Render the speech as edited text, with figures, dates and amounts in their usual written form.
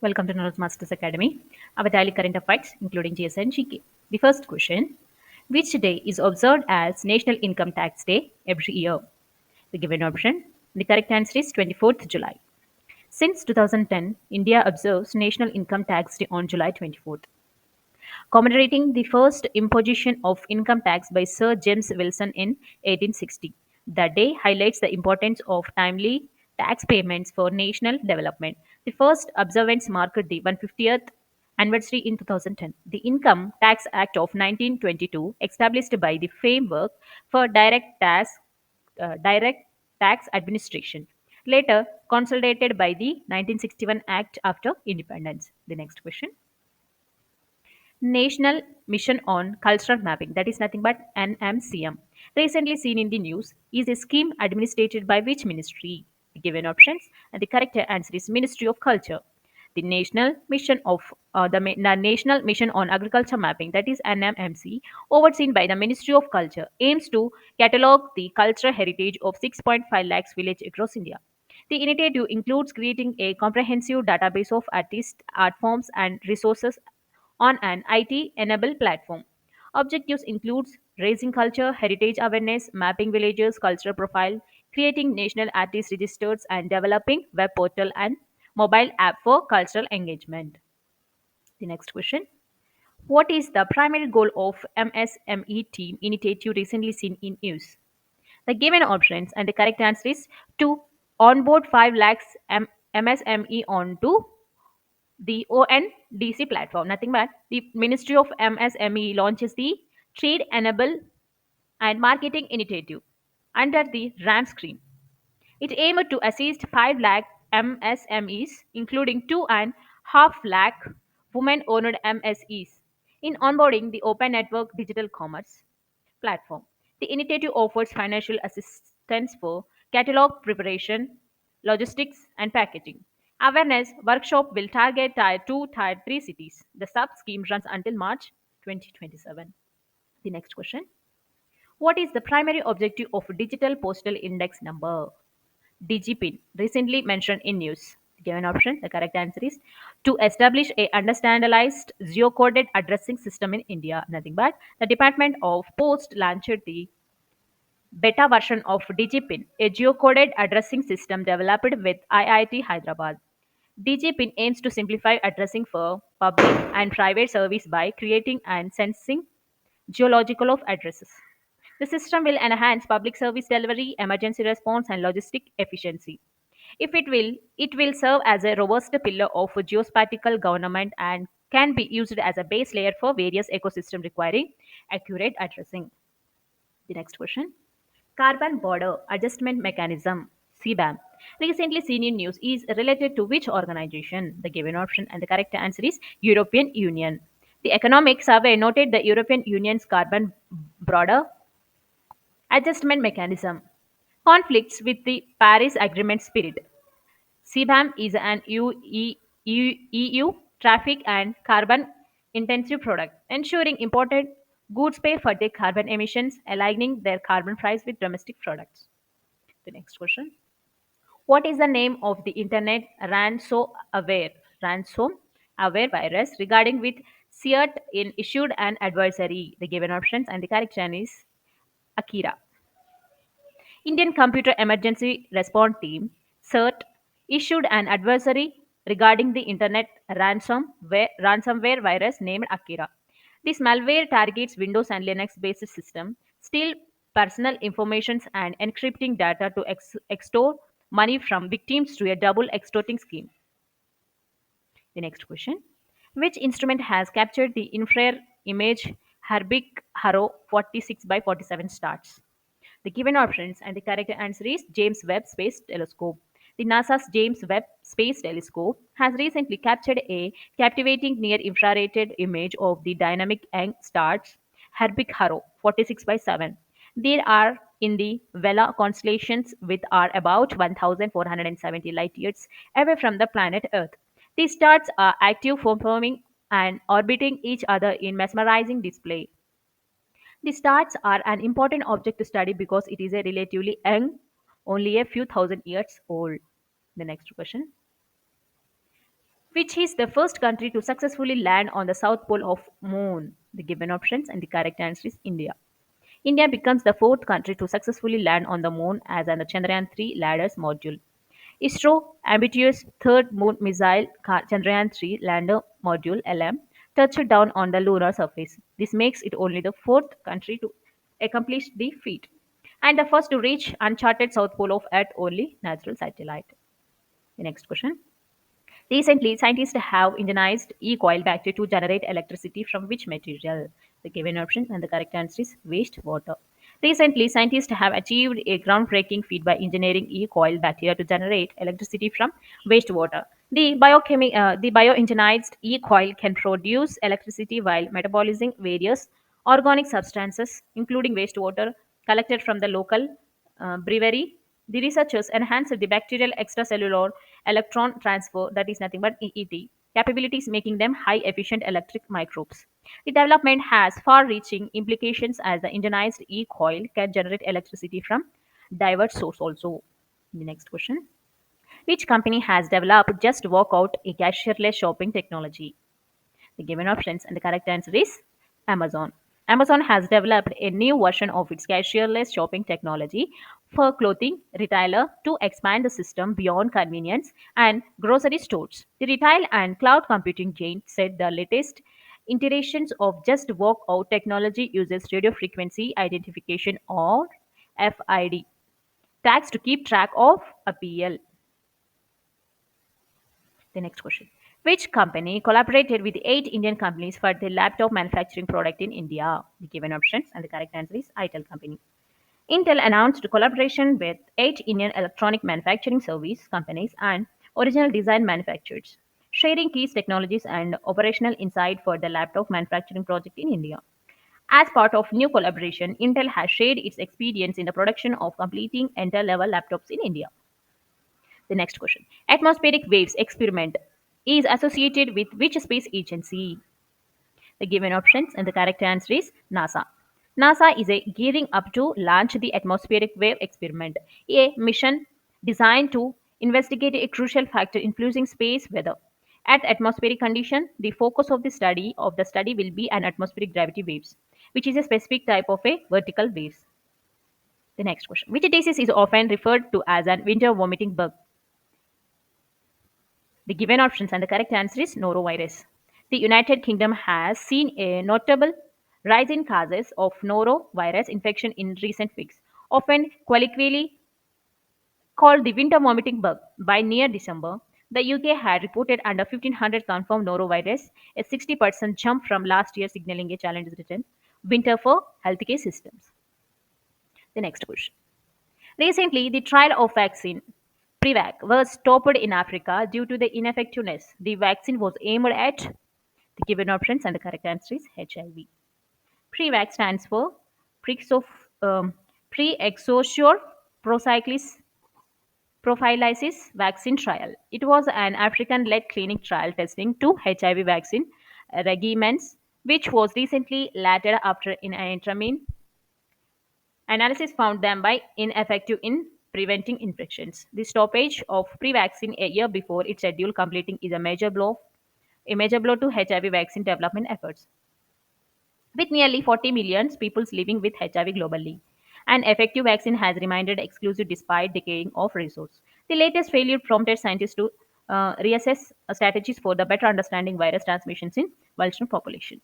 Welcome to Knowledge Masters Academy. Our daily current affairs, including GS and GK. The first question: which day is observed as National Income Tax Day every year? The given option. The correct answer is 24th July. Since 2010, India observes National Income Tax Day on July 24th, commemorating the first imposition of income tax by Sir James Wilson in 1860. The day highlights the importance of timely tax payments for national development. The first observance marked the 150th anniversary in 2010. The Income Tax Act of 1922, established by the framework for direct tax administration, later consolidated by the 1961 Act after independence. The next question: National Mission on Cultural Mapping, that is nothing but NMCM, recently seen in the news, is a scheme administered by which ministry? The given options, and the correct answer is Ministry of Culture. The National Mission on Agriculture Mapping, that is NMMC, overseen by the Ministry of Culture, aims to catalogue the cultural heritage of 6.5 lakhs villages across India. The initiative includes creating a comprehensive database of artists, art forms, and resources on an IT-enabled platform. Objectives includes raising culture, heritage awareness, mapping villages' cultural profile, creating national artist registers, and developing web portal and mobile app for cultural engagement. The next question: what is the primary goal of MSME team initiative recently seen in use? The given options, and the correct answer is to onboard 5 lakhs MSME onto the ONDC platform. Nothing but the Ministry of MSME launches the Trade Enable and Marketing Initiative under the RAM scheme. It aimed to assist 5 lakh MSMEs, including 2.5 lakh women owned MSEs, in onboarding the Open Network Digital Commerce platform. The initiative offers financial assistance for catalog preparation, logistics, and packaging. Awareness workshop will target Tier 2, Tier 3 cities. The sub scheme runs until March 2027. The next question: what is the primary objective of Digital Postal Index Number? DGPIN, recently mentioned in news. Given option, the correct answer is to establish a understandalized geocoded addressing system in India. Nothing but the Department of Post launched the beta version of DGPIN, a geocoded addressing system developed with IIT Hyderabad. DGPIN aims to simplify addressing for public and private service by creating and sensing geological of addresses. The system will enhance public service delivery, emergency response, and logistic efficiency. It will serve as a robust pillar of geospatial government and can be used as a base layer for various ecosystems requiring accurate addressing. The next question: Carbon Border Adjustment Mechanism (CBAM), recently seen in news, is related to which organization? The given option, and the correct answer is European Union. The Economic Survey noted the European Union's carbon border adjustment mechanism conflicts with the Paris Agreement spirit. CBAM is an EU traffic and carbon intensive product, ensuring imported goods pay for their carbon emissions, aligning their carbon price with domestic products. The next question: what is the name of the Internet ransomware virus regarding with CERT in issued an advisory? The given options, and the correct one is Akira. Indian Computer Emergency Response Team (CERT) issued an advisory regarding the Internet ransomware virus named Akira. This malware targets Windows and Linux-based systems, steal personal information and encrypting data to extort money from victims through a double extorting scheme. The next question: which instrument has captured the infrared image Herbig Haro 46 by 47 stars? The given options, and the correct answer is James Webb Space Telescope. The NASA's James Webb Space Telescope has recently captured a captivating near infrared image of the dynamic young stars Herbig Haro 46 by 7. They are in the Vela constellations, which are about 1,470 light years away from the planet Earth. These stars are active, forming and orbiting each other in mesmerizing display. The stars are an important object to study because it is a relatively young, only a few thousand years old. The next question: Which is the first country to successfully land on the south pole of moon? The given options and the correct answer is India. India becomes the fourth country to successfully land on the moon as an Chandrayaan 3 ladders module. ISRO ambitious third moon missile Chandrayaan 3 lander module LM touched down on the lunar surface. This makes it only the fourth country to accomplish the feat and the first to reach uncharted south pole of Earth only natural satellite. The next question. Recently, scientists have indigenized E. coil bacteria to generate electricity from which material? The given option and the correct answer is wastewater. Recently, scientists have achieved a groundbreaking feat by engineering E. coil bacteria to generate electricity from wastewater. The bioengineered E. coil can produce electricity while metabolizing various organic substances, including wastewater collected from the local brewery. The researchers enhanced the bacterial extracellular electron transfer, that is nothing but EET, capabilities, making them high efficient electric microbes. The development has far reaching implications as the indigenized E coil can generate electricity from diverse source also. The next question. Which company has developed Just Walk Out, a cashierless shopping technology? The given options and the correct answer is Amazon. Amazon has developed a new version of its cashierless shopping technology for clothing retailer to expand the system beyond convenience and grocery stores. The retail and cloud computing giant said the latest iterations of Just Walk Out technology uses radio frequency identification or FID tags to keep track of appeal. The next question. Which company collaborated with eight Indian companies for the laptop manufacturing product in India? The given options and the correct answer is Intel company. Intel announced collaboration with eight Indian electronic manufacturing service companies and original design manufacturers, sharing key technologies and operational insight for the laptop manufacturing project in India. As part of new collaboration, Intel has shared its experience in the production of completing entry-level laptops in India. The next question. Atmospheric waves experiment is associated with which space agency? The given options and the correct answer is NASA. NASA is gearing up to launch the atmospheric wave experiment, a mission designed to investigate a crucial factor influencing space weather. At atmospheric condition, the focus of the study will be an atmospheric gravity waves, which is a specific type of a vertical waves. The next question. Which disease is often referred to as an winter vomiting bug? The given options and the correct answer is norovirus. The United Kingdom has seen a notable rise in cases of norovirus infection in recent weeks, often colloquially called the winter vomiting bug. By near December, the UK had reported under 1,500 confirmed norovirus, a 60% jump from last year, signaling a challenge written winter for healthcare systems. The next question. Recently, the trial of vaccine Prevac was stopped in Africa due to the ineffectiveness. The vaccine was aimed at the given options, and the correct answer is HIV. Prevac stands for Prexof- um, Pre-Exposure Procyclis Prophylaxis Vaccine Trial. It was an African-led clinic trial testing two HIV vaccine regimens, which was recently later after in an interim analysis found them by ineffective in preventing infections. The stoppage of pre-vaccine a year before its schedule completing is a major blow to HIV vaccine development efforts. With nearly 40 million people living with HIV globally, an effective vaccine has remained exclusive despite decaying of resources. The latest failure prompted scientists to reassess strategies for the better understanding virus transmissions in vulnerable population.